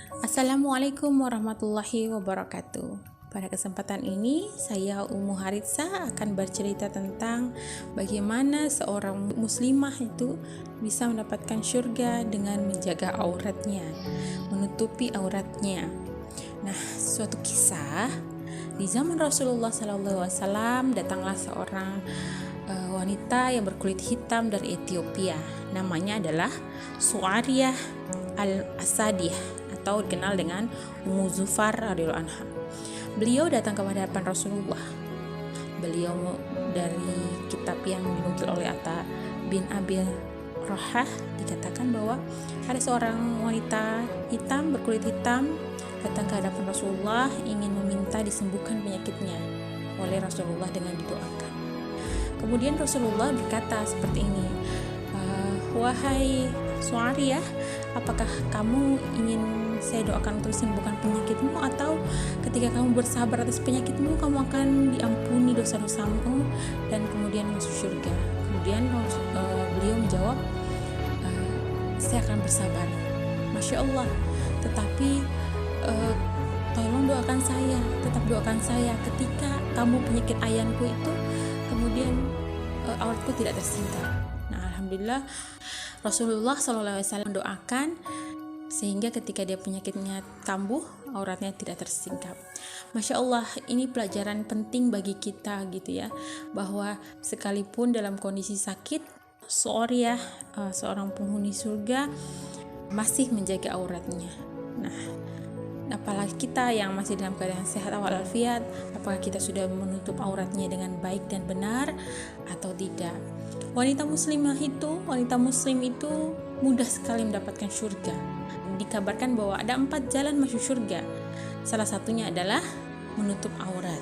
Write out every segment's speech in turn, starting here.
Assalamualaikum warahmatullahi wabarakatuh. Pada kesempatan ini, saya Ummu Haritsa akan bercerita tentang bagaimana seorang muslimah itu bisa mendapatkan surga dengan menjaga auratnya, menutupi auratnya. Nah, suatu kisah di zaman Rasulullah SAW datanglah seorang wanita yang berkulit hitam dari Ethiopia. Namanya adalah Su'ariyah al-Asadiyah atau dikenal dengan Ummu Zufar radhiyallahu anha. Beliau datang kepada hadapan Rasulullah. Beliau dari kitab yang dinukil oleh Atta bin Abi Rohah dikatakan bahwa ada seorang wanita hitam berkulit hitam datang ke hadapan Rasulullah ingin meminta disembuhkan penyakitnya oleh Rasulullah dengan didoakan. Kemudian Rasulullah berkata seperti ini, wahai Su'ariyah, apakah kamu ingin saya doakan untuk sembuhkan penyakitmu, atau ketika kamu bersabar atas penyakitmu kamu akan diampuni dosa-dosamu dan kemudian masuk surga? Kemudian beliau menjawab, saya akan bersabar. Masya Allah, tetapi tolong doakan saya, tetap doakan saya ketika kamu penyakit ayanku itu kemudian auratku tidak tersingkap. Nah, alhamdulillah Rasulullah SAW mendoakan sehingga ketika dia penyakitnya kambuh, auratnya tidak tersingkap. Masya Allah, ini pelajaran penting bagi kita gitu ya, bahwa sekalipun dalam kondisi sakit, seorang penghuni surga masih menjaga auratnya. Nah, apalagi kita yang masih dalam keadaan sehat walafiat, apakah kita sudah menutup auratnya dengan baik dan benar atau tidak? Wanita muslim itu mudah sekali mendapatkan surga. Dikabarkan bahwa ada 4 jalan masuk surga. Salah satunya adalah menutup aurat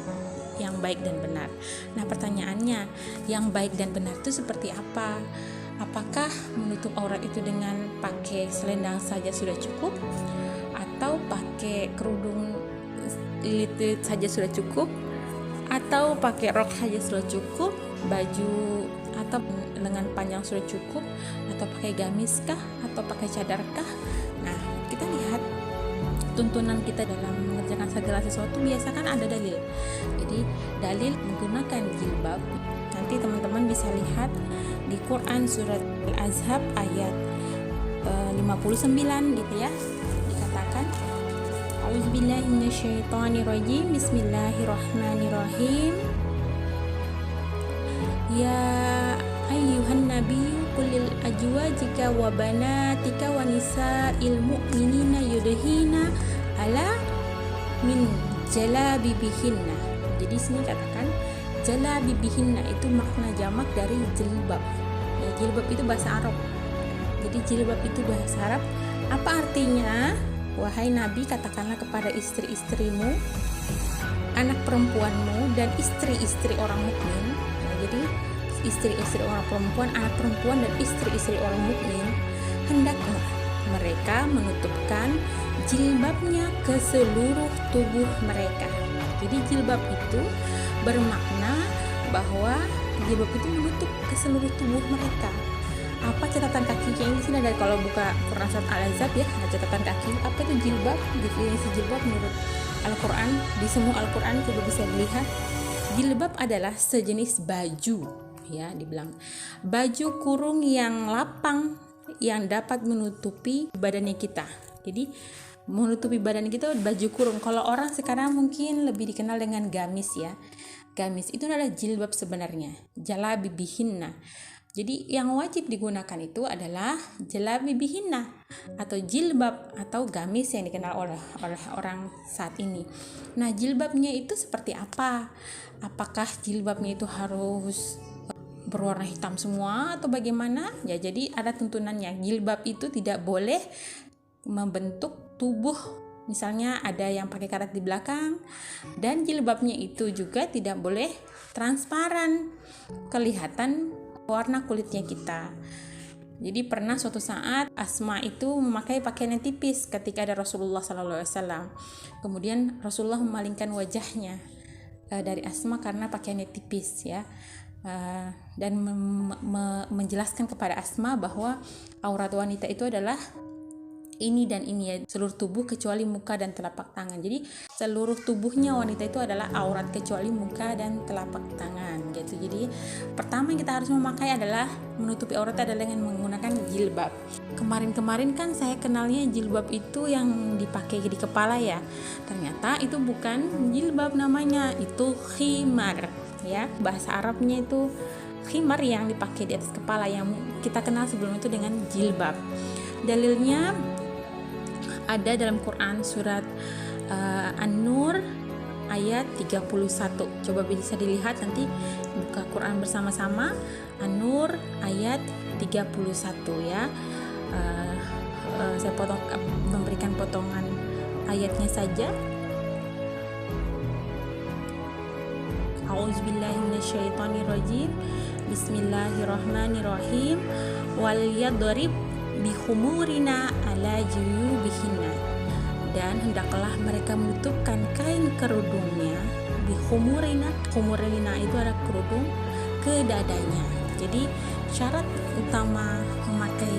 yang baik dan benar. Nah, pertanyaannya, yang baik dan benar itu seperti apa? Apakah menutup aurat itu dengan pakai selendang saja sudah cukup? Atau pakai kerudung lilit saja sudah cukup, atau pakai rok saja sudah cukup, baju atau lengan panjang sudah cukup, atau pakai gamis kah, atau pakai cadar kah? Nah, kita lihat tuntunan kita dalam mengerjakan segala sesuatu biasa kan ada dalil. Jadi dalil menggunakan jilbab. Nanti teman-teman bisa lihat di Quran surat Al-Ahzab ayat 59 gitu ya. Dikatakan, A'udzubillahi minasyaitonirrajim, Bismillahirrahmanirrahim. Ya ayyuhan nabiyyu qul lil azwajika wa banatika wa nisa'il mu'minina yudhina ala min jalabibihinna. Jadi sini katakan jalabibihinna itu makna jamak dari jilbab. Ya, jilbab itu bahasa Arab. Jadi jilbab itu bahasa Arab. Apa artinya? Wahai Nabi, katakanlah kepada istri-istrimu, anak perempuanmu, dan istri-istri orang mukmin. Nah, jadi istri-istri orang perempuan, anak perempuan, dan istri-istri orang mukmin, hendaklah mereka menutupkan jilbabnya ke seluruh tubuh mereka. Jadi jilbab itu bermakna bahwa jilbab itu menutup ke seluruh tubuh mereka. Apa catatan kakinya ini? Sini ada, kalau buka Quran surat Al-Ahzab ya, ada catatan kaki. Apa itu jilbab? Definisi jilbab menurut Al-Quran, di semua Al-Quan coba bisa dilihat, jilbab adalah sejenis baju, ya, dibilang baju kurung yang lapang yang dapat menutupi badannya kita. Jadi menutupi badan kita baju kurung. Kalau orang sekarang mungkin lebih dikenal dengan gamis ya. Gamis itu adalah jilbab sebenarnya, jalabibihinna. Jadi yang wajib digunakan itu adalah jalabibihinna atau jilbab atau gamis yang dikenal oleh orang saat ini. Nah, jilbabnya itu seperti apa? Apakah jilbabnya itu harus berwarna hitam semua atau bagaimana? Ya, jadi ada tuntunannya. Jilbab itu tidak boleh membentuk tubuh. Misalnya ada yang pakai karet di belakang, dan jilbabnya itu juga tidak boleh transparan, kelihatan warna kulitnya kita. Jadi pernah suatu saat Asma itu memakai pakaian yang tipis ketika ada Rasulullah SAW. Kemudian Rasulullah memalingkan wajahnya dari Asma karena pakaiannya tipis ya. Dan menjelaskan kepada Asma bahwa aurat wanita itu adalah ini dan ini ya, seluruh tubuh kecuali muka dan telapak tangan. Jadi seluruh tubuhnya wanita itu adalah aurat kecuali muka dan telapak tangan gitu. Jadi pertama yang kita harus memakai adalah menutupi aurat adalah dengan menggunakan jilbab. Kemarin kan saya kenalnya jilbab itu yang dipakai di kepala ya. Ternyata itu bukan jilbab namanya, itu khimar ya. Bahasa Arabnya itu khimar yang dipakai di atas kepala yang kita kenal sebelum itu dengan jilbab. Dalilnya ada dalam Quran surat An-Nur ayat 31. Coba bisa dilihat, nanti buka Quran bersama-sama. An-Nur ayat 31 ya. Saya memberikan potongan ayatnya saja. A'udzubillahi minasyaitonirrajim. Bismillahirrahmanirrahim. Wal yadrib bihumurina ala juyubihinna, dan hendaklah mereka menutupkan kain kerudungnya bihumurina. Humurina itu adalah kerudung ke dadanya. Jadi syarat utama memakai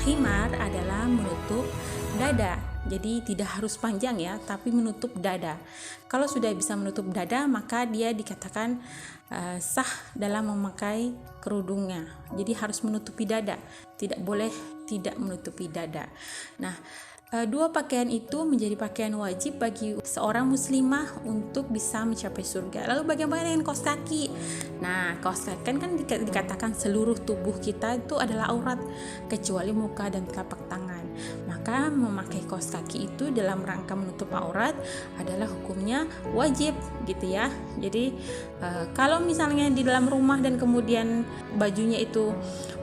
khimar adalah menutup dada. Jadi tidak harus panjang ya, tapi menutup dada. Kalau sudah bisa menutup dada, maka dia dikatakan sah dalam memakai kerudungnya. Jadi harus menutupi dada, tidak boleh tidak menutupi dada. Nah, dua pakaian itu menjadi pakaian wajib bagi seorang muslimah untuk bisa mencapai surga. Lalu bagaimana dengan kaos kaki? Nah, kaos kaki kan dikatakan seluruh tubuh kita itu adalah aurat kecuali muka dan telapak tangan. Maka memakai kaos kaki itu dalam rangka menutup aurat adalah hukumnya wajib gitu ya. Jadi kalau misalnya di dalam rumah dan kemudian bajunya itu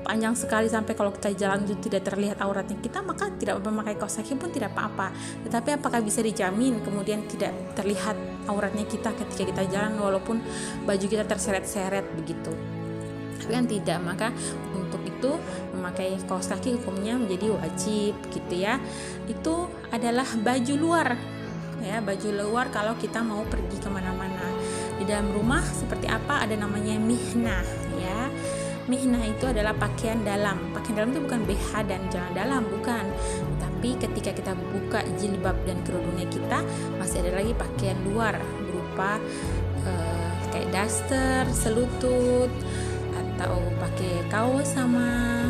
panjang sekali sampai kalau kita jalan itu tidak terlihat auratnya kita, maka tidak memakai kaos kaki pun tidak apa-apa. Tetapi apakah bisa dijamin kemudian tidak terlihat auratnya kita ketika kita jalan walaupun baju kita terseret-seret begitu? Tapi kan tidak. Maka untuk itu memakai kaos kaki hukumnya menjadi wajib gitu ya. Itu adalah baju luar ya, baju luar kalau kita mau pergi kemana-mana. Di dalam rumah seperti apa? Ada namanya mihnah ya. Mihnah itu adalah pakaian dalam. Pakaian dalam itu bukan BH dan celana dalam, bukan. Tapi ketika kita buka jilbab dan kerudungnya kita, masih ada lagi pakaian luar berupa kayak daster, selutut, atau pakai kaos sama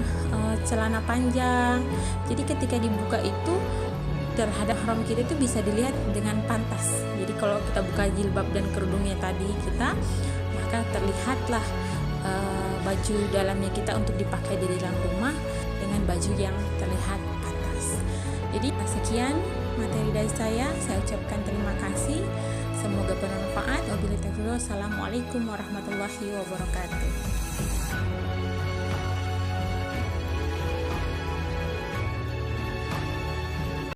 celana panjang. Jadi ketika dibuka itu terhadap haram kita itu bisa dilihat dengan pantas. Jadi kalau kita buka jilbab dan kerudungnya tadi kita, maka terlihatlah baju dalamnya kita untuk dipakai di dalam rumah dengan baju yang terlihat pantas. Jadi sekian materi dari saya ucapkan terima kasih, semoga bermanfaat. Wabillahi taufiq. Assalamualaikum warahmatullahi wabarakatuh.